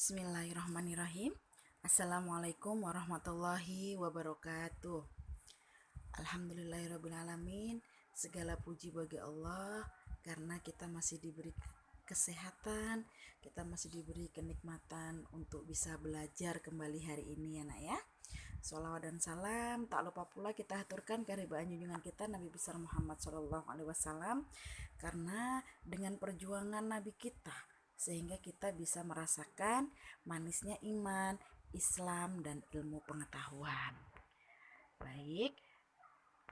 Bismillahirrahmanirrahim. Assalamualaikum warahmatullahi wabarakatuh. Alhamdulillahirrabbilalamin. Segala puji bagi Allah karena kita masih diberi kesehatan, kita masih diberi kenikmatan untuk bisa belajar kembali hari ini ya nak ya. Sholawat dan salam tak lupa pula kita aturkan kehadiran junjungan kita Nabi besar Muhammad SAW, karena dengan perjuangan Nabi kita sehingga kita bisa merasakan manisnya iman, Islam, dan ilmu pengetahuan. Baik,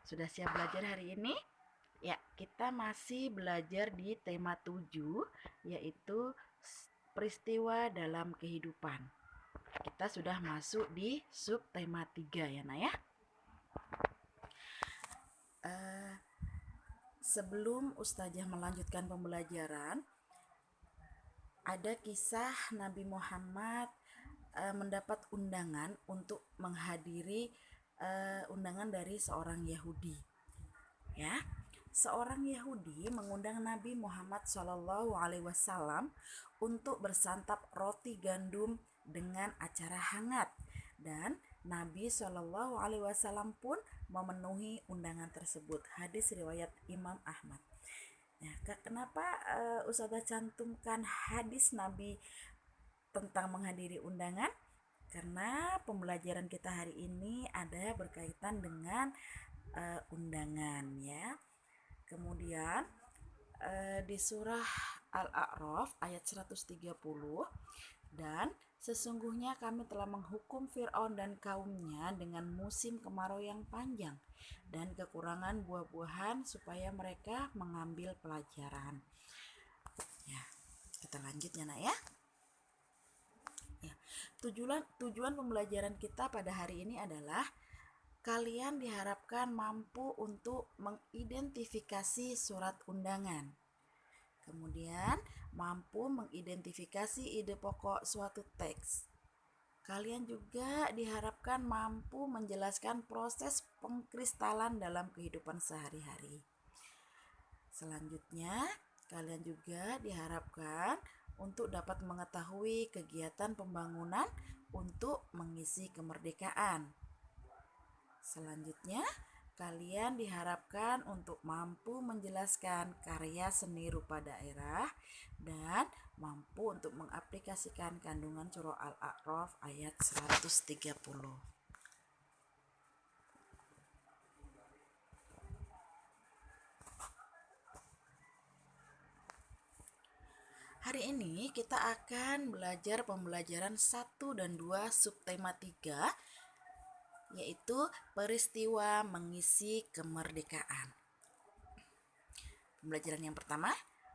sudah siap belajar hari ini? Ya, kita masih belajar di tema 7, yaitu peristiwa dalam kehidupan. Kita sudah masuk di subtema 3 ya Nak ya. Sebelum Ustazah melanjutkan pembelajaran, ada kisah Nabi Muhammad mendapat undangan untuk menghadiri undangan dari seorang Yahudi. Ya, seorang Yahudi mengundang Nabi Muhammad SAW untuk bersantap roti gandum dengan acara hangat, dan Nabi SAW pun memenuhi undangan tersebut. Hadis riwayat Imam Ahmad. Nah, kenapa Ustazah cantumkan hadis Nabi tentang menghadiri undangan? Karena pembelajaran kita hari ini ada berkaitan dengan undangan ya. Kemudian di surah Al-A'raf ayat 130, dan sesungguhnya kami telah menghukum Fir'aun dan kaumnya dengan musim kemarau yang panjang dan kekurangan buah-buahan supaya mereka mengambil pelajaran. Ya, kita lanjut ya nak ya. Tujuan pembelajaran kita pada hari ini adalah kalian diharapkan mampu untuk mengidentifikasi surat undangan. Kemudian mampu mengidentifikasi ide pokok suatu teks. Kalian juga diharapkan mampu menjelaskan proses pengkristalan dalam kehidupan sehari-hari. Selanjutnya, kalian juga diharapkan untuk dapat mengetahui kegiatan pembangunan untuk mengisi kemerdekaan. Selanjutnya, kalian diharapkan untuk mampu menjelaskan karya seni rupa daerah dan mampu untuk mengaplikasikan kandungan surah Al-A'raf ayat 130. Hari ini kita akan belajar pembelajaran 1 dan 2 subtema 3, yaitu peristiwa mengisi kemerdekaan. Pembelajaran yang pertama,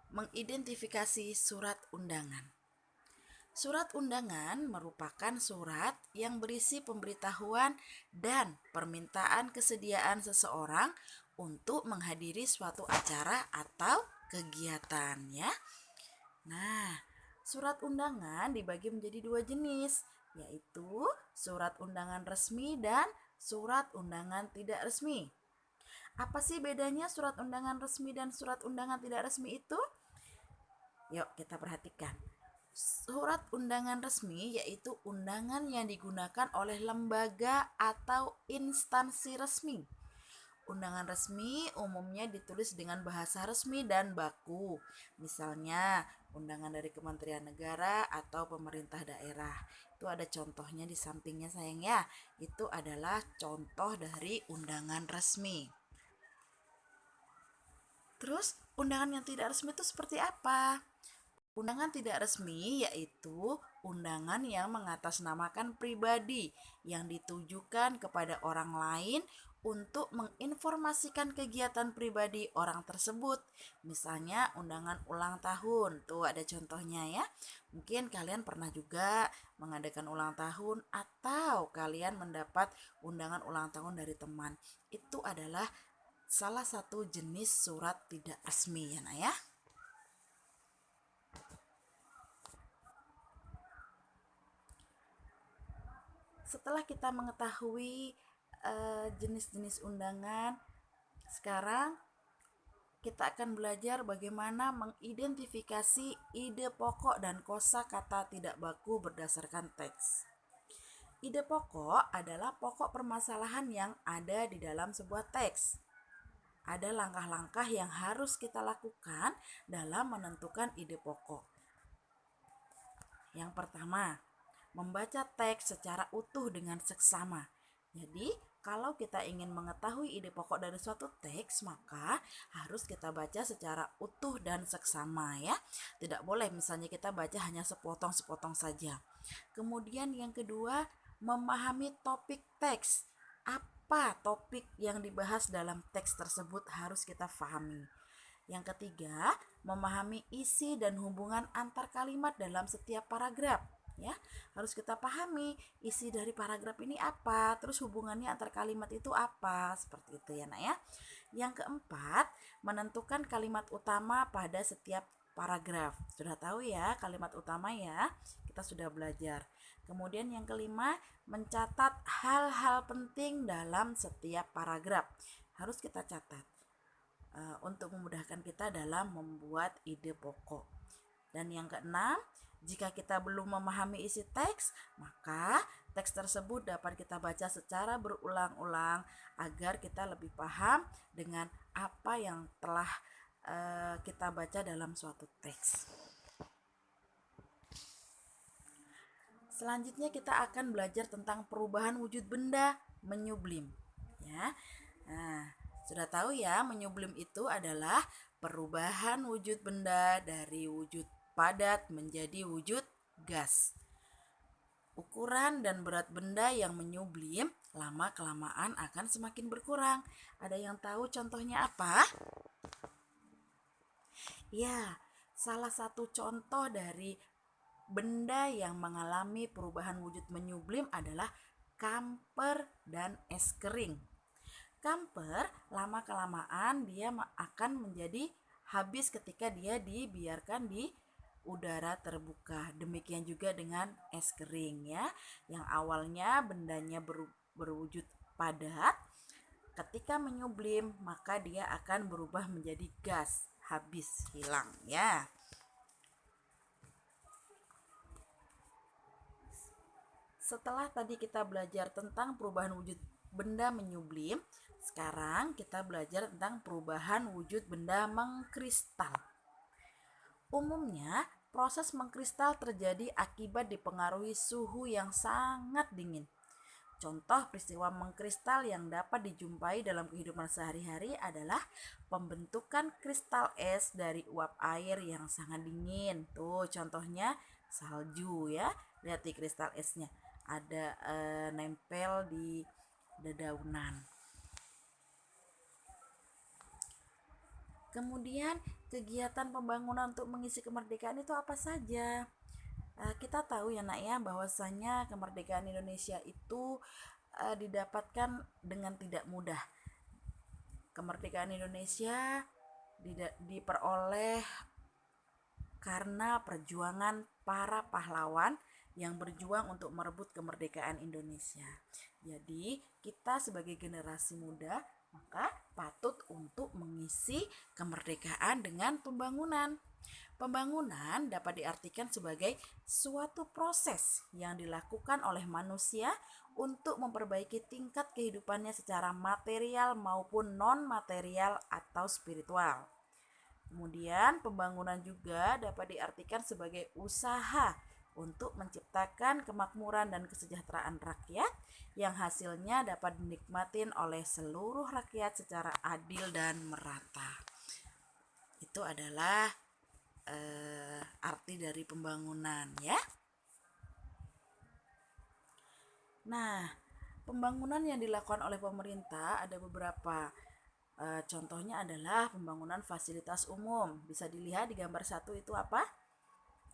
mengidentifikasi surat undangan. Surat undangan merupakan surat yang berisi pemberitahuan dan permintaan kesediaan seseorang untuk menghadiri suatu acara atau kegiatan ya. Nah, surat undangan dibagi menjadi 2 jenis, yaitu surat undangan resmi dan surat undangan tidak resmi. Apa sih bedanya surat undangan resmi dan surat undangan tidak resmi itu? Yuk kita perhatikan. Surat undangan resmi yaitu undangan yang digunakan oleh lembaga atau instansi resmi. Undangan resmi umumnya ditulis dengan bahasa resmi dan baku. Misalnya, undangan dari Kementerian Negara atau pemerintah daerah. Itu ada contohnya di sampingnya sayang ya. Itu adalah contoh dari undangan resmi. Terus, undangan yang tidak resmi itu seperti apa? Undangan tidak resmi yaitu undangan yang mengatasnamakan pribadi yang ditujukan kepada orang lain untuk menginformasikan kegiatan pribadi orang tersebut. Misalnya undangan ulang tahun, tuh ada contohnya ya. Mungkin kalian pernah juga mengadakan ulang tahun atau kalian mendapat undangan ulang tahun dari teman. Itu adalah salah satu jenis surat tidak resmi ya nak ya. Setelah kita mengetahui jenis-jenis undangan, sekarang kita akan belajar bagaimana mengidentifikasi ide pokok dan kosakata tidak baku berdasarkan teks. Ide pokok adalah pokok permasalahan yang ada di dalam sebuah teks. Ada langkah-langkah yang harus kita lakukan dalam menentukan ide pokok. Yang pertama, membaca teks secara utuh dengan seksama. Jadi, kalau kita ingin mengetahui ide pokok dari suatu teks, maka harus kita baca secara utuh dan seksama ya. Tidak boleh misalnya kita baca hanya sepotong-sepotong saja. Kemudian yang kedua, memahami topik teks. Apa topik yang dibahas dalam teks tersebut harus kita pahami. Yang ketiga, memahami isi dan hubungan antar kalimat dalam setiap paragraf. Ya, harus kita pahami isi dari paragraf ini apa, terus hubungannya antar kalimat itu apa, seperti itu ya nak ya. Yang keempat, menentukan kalimat utama pada setiap paragraf. Sudah tahu ya kalimat utama ya, kita sudah belajar. Kemudian yang kelima, mencatat hal-hal penting dalam setiap paragraf. Harus kita catat untuk memudahkan kita dalam membuat ide pokok. Dan yang keenam, jika kita belum memahami isi teks, maka teks tersebut dapat kita baca secara berulang-ulang agar kita lebih paham dengan apa yang telah kita baca dalam suatu teks. Selanjutnya kita akan belajar tentang perubahan wujud benda menyublim. Ya, nah, sudah tahu ya, menyublim itu adalah perubahan wujud benda dari wujud padat menjadi wujud gas. Ukuran dan berat benda yang menyublim lama-kelamaan akan semakin berkurang. Ada yang tahu contohnya apa? Ya, salah satu contoh dari benda yang mengalami perubahan wujud menyublim adalah kamper dan es kering. Kamper lama-kelamaan dia akan menjadi habis ketika dia dibiarkan di udara terbuka. Demikian juga dengan es kering ya, yang awalnya bendanya berwujud padat, ketika menyublim maka dia akan berubah menjadi gas, habis, hilang ya. Setelah tadi kita belajar tentang perubahan wujud benda menyublim, sekarang kita belajar tentang perubahan wujud benda mengkristal. Umumnya, proses mengkristal terjadi akibat dipengaruhi suhu yang sangat dingin. Contoh peristiwa mengkristal yang dapat dijumpai dalam kehidupan sehari-hari adalah pembentukan kristal es dari uap air yang sangat dingin. Tuh contohnya salju ya. Lihat di kristal esnya ada nempel di dedaunan. Kemudian kegiatan pembangunan untuk mengisi kemerdekaan itu apa saja? Kita tahu ya nak ya, bahwasanya kemerdekaan Indonesia itu didapatkan dengan tidak mudah. Kemerdekaan Indonesia diperoleh karena perjuangan para pahlawan yang berjuang untuk merebut kemerdekaan Indonesia. Jadi kita sebagai generasi muda maka patut untuk mengisi kemerdekaan dengan pembangunan. Pembangunan dapat diartikan sebagai suatu proses yang dilakukan oleh manusia untuk memperbaiki tingkat kehidupannya secara material maupun non-material atau spiritual. Kemudian pembangunan juga dapat diartikan sebagai usaha untuk menciptakan kemakmuran dan kesejahteraan rakyat yang hasilnya dapat dinikmatin oleh seluruh rakyat secara adil dan merata. Itu adalah arti dari pembangunan ya. Nah, pembangunan yang dilakukan oleh pemerintah ada beberapa. Contohnya adalah pembangunan fasilitas umum. Bisa dilihat di gambar 1 itu apa?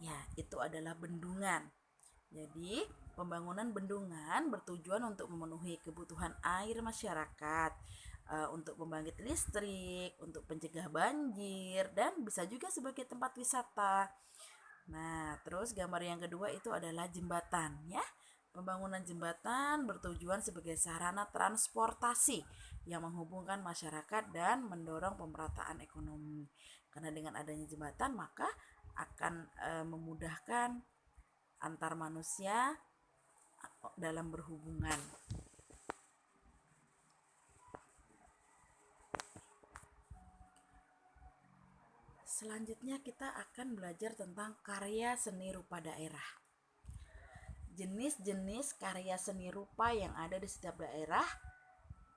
Ya, itu adalah bendungan. Jadi, pembangunan bendungan bertujuan untuk memenuhi kebutuhan air masyarakat, untuk pembangkit listrik, untuk pencegah banjir, dan bisa juga sebagai tempat wisata. Nah, terus gambar yang kedua itu adalah jembatan ya. Pembangunan jembatan bertujuan sebagai sarana transportasi yang menghubungkan masyarakat dan mendorong pemerataan ekonomi. Karena dengan adanya jembatan maka akan memudahkan antar manusia dalam berhubungan. Selanjutnya kita akan belajar tentang karya seni rupa daerah. Jenis-jenis karya seni rupa yang ada di setiap daerah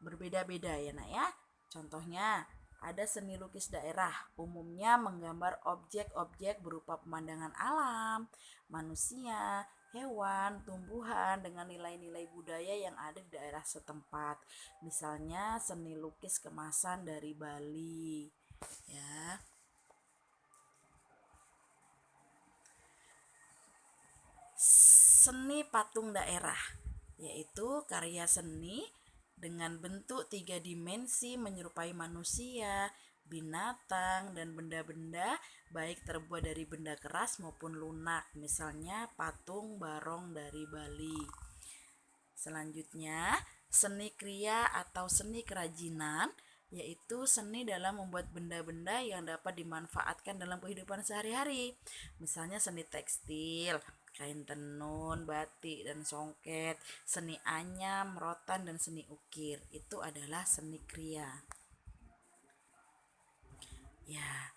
berbeda-beda ya nak ya. Contohnya ada seni lukis daerah, umumnya menggambar objek-objek berupa pemandangan alam, manusia, hewan, tumbuhan dengan nilai-nilai budaya yang ada di daerah setempat. Misalnya seni lukis kemasan dari Bali ya. Seni patung daerah yaitu karya seni dengan bentuk 3 dimensi menyerupai manusia, binatang, dan benda-benda baik terbuat dari benda keras maupun lunak, misalnya patung barong dari Bali. Selanjutnya, seni kriya atau seni kerajinan yaitu seni dalam membuat benda-benda yang dapat dimanfaatkan dalam kehidupan sehari-hari. Misalnya seni tekstil, kain tenun, batik, dan songket, seni anyam, rotan, dan seni ukir. Itu adalah seni kriya. Ya,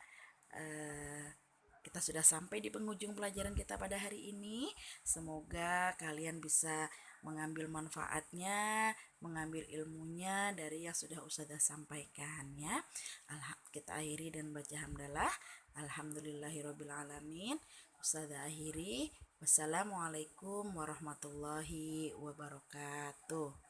kita sudah sampai di penghujung pelajaran kita pada hari ini. Semoga kalian bisa mengambil manfaatnya, mengambil ilmunya dari yang sudah Ustazah sampaikan ya. Kita akhiri dan baca hamdalah. Alhamdulillahirabbil alamin. Ustazah akhiri. Wassalamualaikum warahmatullahi wabarakatuh.